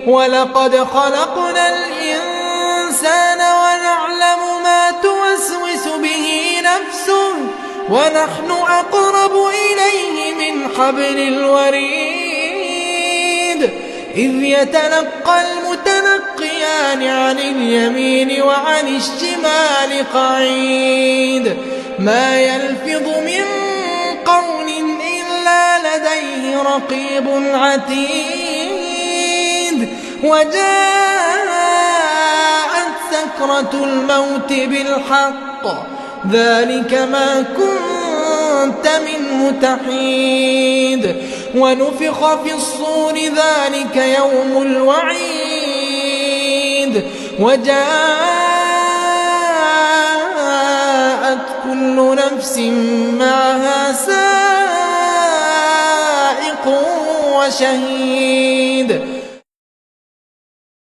ولقد خلقنا الإنسان ونعلم ما توسوس به نفسه ونحن أقرب إليه من حبل الوريد إذ يتلقى المتلقيان عن اليمين وعن الشمال قعيد ما يلفظ من قول إلا لديه رقيب عتيد وجاءت سكرة الموت بالحق ذلك ما كنت منه تحيد ونفخ في الصور ذلك يوم الوعيد وجاءت كل نفس معها سائق وشهيد